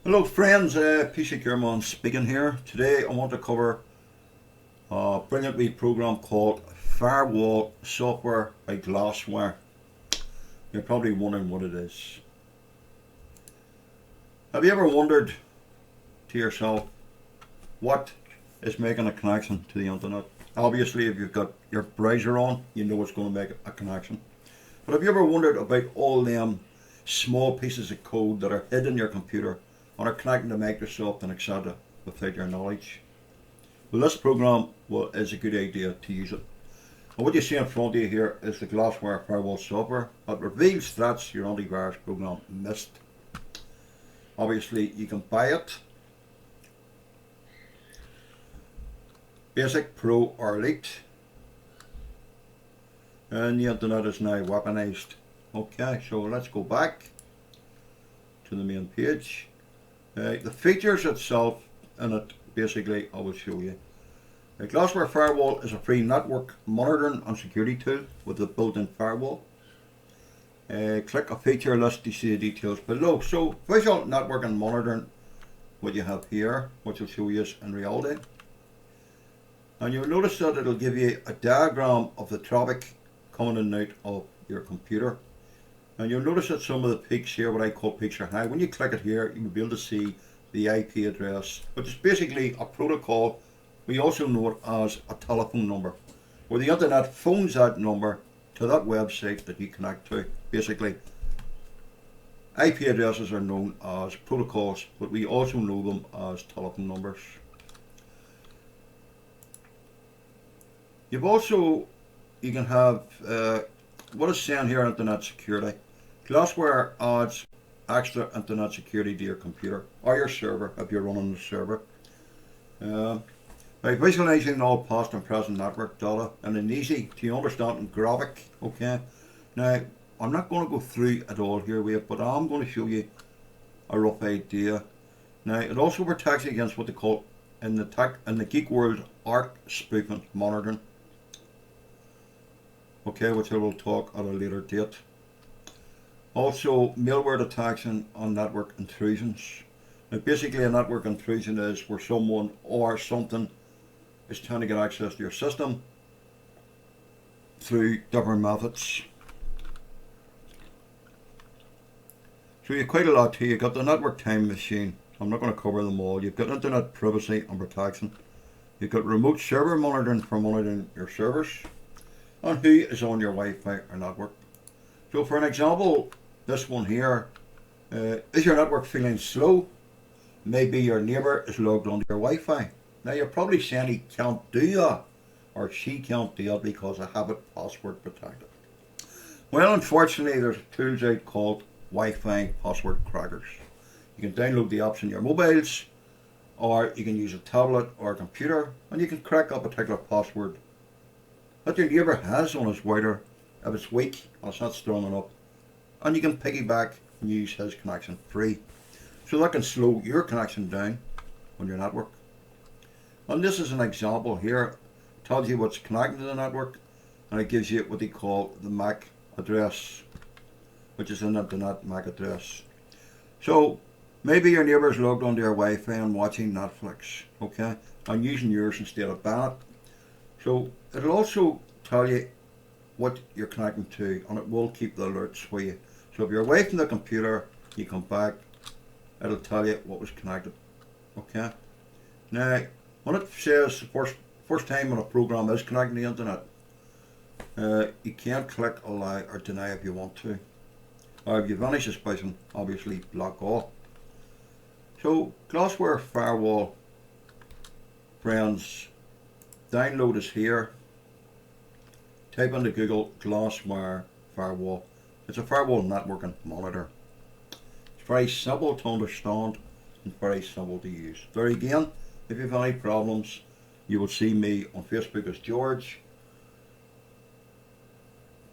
Hello friends, PC Kerman speaking here. Today I want to cover a brilliant wee program called Firewall software by GlassWire. You're probably wondering what it is. Have you ever wondered to yourself what is making a connection to the internet? Obviously if you've got your browser on, you know it's going to make a connection. But have you ever wondered about all them small pieces of code that are hidden in your computer and are connecting to Microsoft and etc. without your knowledge? Well, this program is a good idea to use it. And what you see in front of you here is the GlassWire Firewall software that reveals threats your antivirus program missed. Obviously, you can buy it. Basic, Pro or Elite. And the internet is now weaponized. Okay, so let's go back to the main page. The features itself in it, basically, I will show you. The GlassWire Firewall is a free network monitoring and security tool with a built-in firewall. Click a feature list to see the details below. So, visual networking monitoring, what you have here, which will show you in reality. And you'll notice that it'll give you a diagram of the traffic coming in and out of your computer. And you'll notice that some of the peaks here, what I call peaks, are high. When you click it here, you'll be able to see the IP address, which is basically a protocol. We also know it as a telephone number, where the internet phones that number to that website that you connect to. Basically, IP addresses are known as protocols, but we also know them as telephone numbers. You can have what is saying here, internet security. GlassWire adds extra internet security to your computer or your server if you're running the server. By visualizing all past and present network data in an easy to understand graphic. Okay, now I'm not going to go through it all here, but I'm going to show you a rough idea. Now it also protects against what they call in the geek world ARC spoofing monitoring. Okay, which I will talk at a later date. Also, malware detection on network intrusions. Now, basically, a network intrusion is where someone or something is trying to get access to your system through different methods. So you've quite a lot here. You've got the network time machine. I'm not going to cover them all. You've got internet privacy and protection. You've got remote server monitoring for monitoring your servers and who is on your Wi-Fi or network. So for an example, this one here, is your network feeling slow? Maybe your neighbour is logged onto your Wi-Fi. Now you're probably saying he can't do that, or she can't do it because I have it password protected. Well, unfortunately, there's tools out called Wi-Fi password crackers. You can download the apps on your mobiles, or you can use a tablet or a computer, and you can crack up a particular password that your neighbour has on his router if it's weak and it's not strong enough, and you can piggyback and use his connection free. So that can slow your connection down on your network. And this is an example here. It tells you what's connected to the network, and it gives you what they call the MAC address, which is an internet MAC address. So maybe your neighbour is logged onto your Wi-Fi and watching Netflix, okay, and using yours instead of Bennett. So it'll also tell you what you're connecting to, and it will keep the alerts for you. So if you're away from the computer, you come back, it'll tell you what was connected. Okay. Now, when it says the first time when a program is connecting to the internet, you can't click allow or deny if you want to. Or if you have any suspicion, obviously block all. So GlassWire Firewall, friends, download is here. Type into Google GlassWire Firewall. It's a firewall networking monitor. It's very simple to understand and very simple to use. There again, if you have any problems, you will see me on Facebook as George.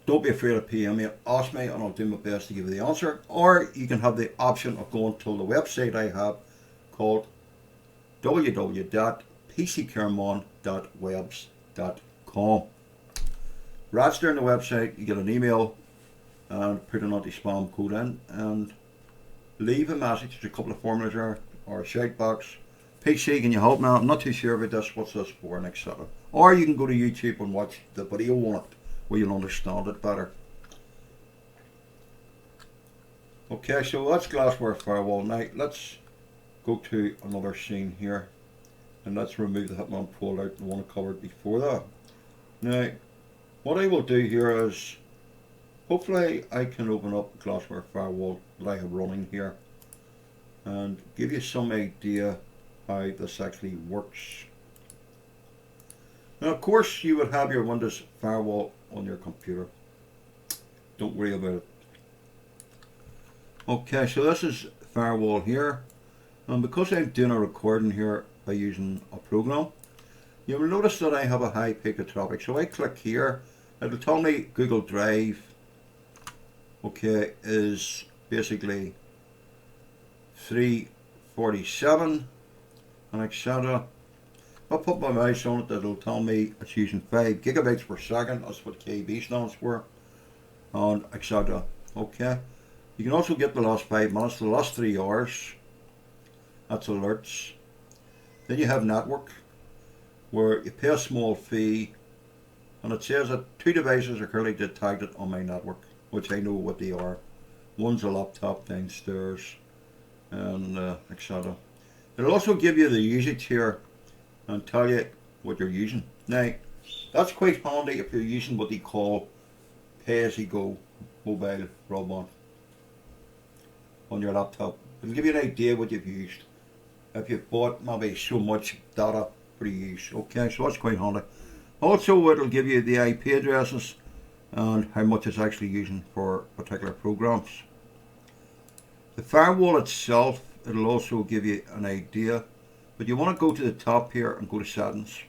Don't be afraid of PM me, ask me and I'll do my best to give you the answer. Or you can have the option of going to the website I have called www.pckermon.webs.com. Register on the website, you get an email and put an anti-spam code in, and leave a message. There's a couple of formulas there, or a shout box. PC, can you help now? I'm not too sure about this, what's this for, and etc. Or you can go to YouTube and watch the video on it, where you'll understand it better. Okay, so that's GlassWire's Firewall. Now let's go to another scene here, and let's remove the Hitman pull out, the one I covered before that. Now, what I will do here is, hopefully I can open up GlassWire's Firewall that I have running here, and give you some idea how this actually works. Now, of course, you would have your Windows Firewall on your computer. Don't worry about it. Okay, so this is Firewall here, and because I'm doing a recording here by using a program, you will notice that I have a high peak of traffic. So I click here, it'll tell me Google Drive, okay, is basically 347 and etc. If I put my mouse on it, it'll tell me it's using 5 gigabytes per second. That's what KB stands for, and etc. Okay. You can also get the last 5 minutes, the last 3 hours. That's alerts. Then you have network, where you pay a small fee, and it says that 2 devices are currently detected on my network, which I know what they are. One's a laptop downstairs, and etc. It'll also give you the usage here and tell you what you're using. Now, that's quite handy if you're using what they call pay-as-you-go mobile broadband on your laptop. It'll give you an idea what you've used, if you've bought maybe so much data for use. Okay, so that's quite handy. Also, it'll give you the IP addresses and how much it's actually using for particular programs. The firewall itself, it'll also give you an idea, but you want to go to the top here and go to settings.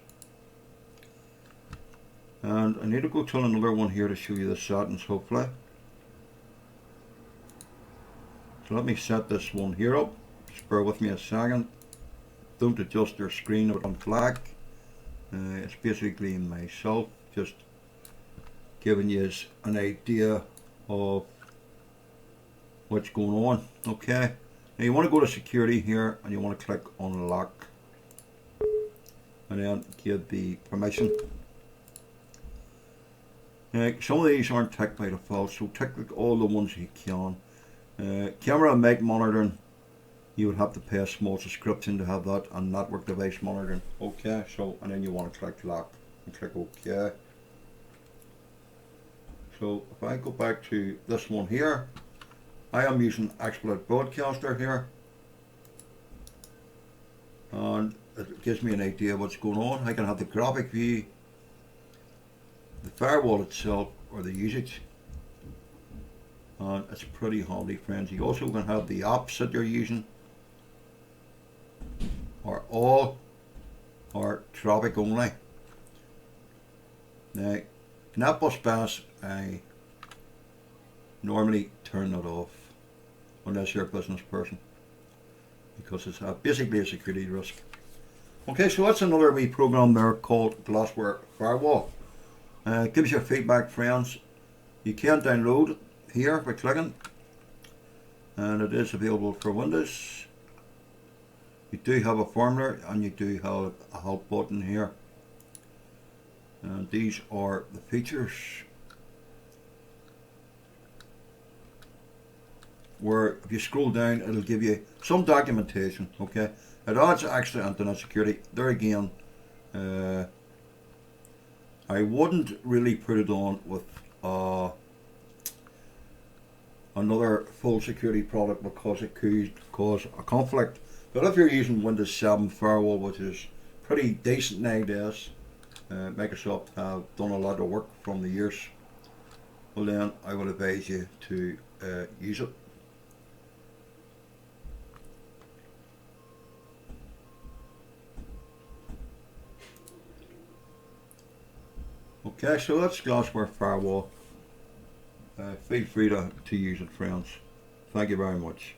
And I need to go to another one here to show you the settings, hopefully. So let me set this one here up. Just bear with me a second. Don't adjust your screen on black. It's basically myself just giving you an idea of what's going on. Okay. Now you want to go to security here and you want to click on lock. And then give the permission. Now, some of these aren't ticked by default, so tick all the ones you can. Camera and mic monitoring, you would have to pay a small subscription to have that, and network device monitoring. Okay, so and then you want to click lock and click OK. So if I go back to this one here, I am using Exploit Broadcaster here, and it gives me an idea of what's going on. I can have the graphic view, the firewall itself, or the usage. And it's pretty handy, friends. You also can have the apps that you're using, or all, or traffic only. Now, NetBus Pass, I normally turn that off unless you're a business person, because it's basically a security risk. Okay, so that's another wee program there called GlassWire's Firewall. Gives you feedback, friends. You can download it here by clicking, and it is available for Windows. You do have a formula and you do have a help button here, and these are the features, where if you scroll down it'll give you some documentation. Okay, it adds extra internet security. There again, I wouldn't really put it on with another full security product, because it could cause a conflict. But if you're using Windows 7 Firewall, which is pretty decent nowadays, Microsoft have done a lot of work from the years, well then I would advise you to use it. Okay, so that's GlassWire's Firewall. Feel free to use it, friends. Thank you very much.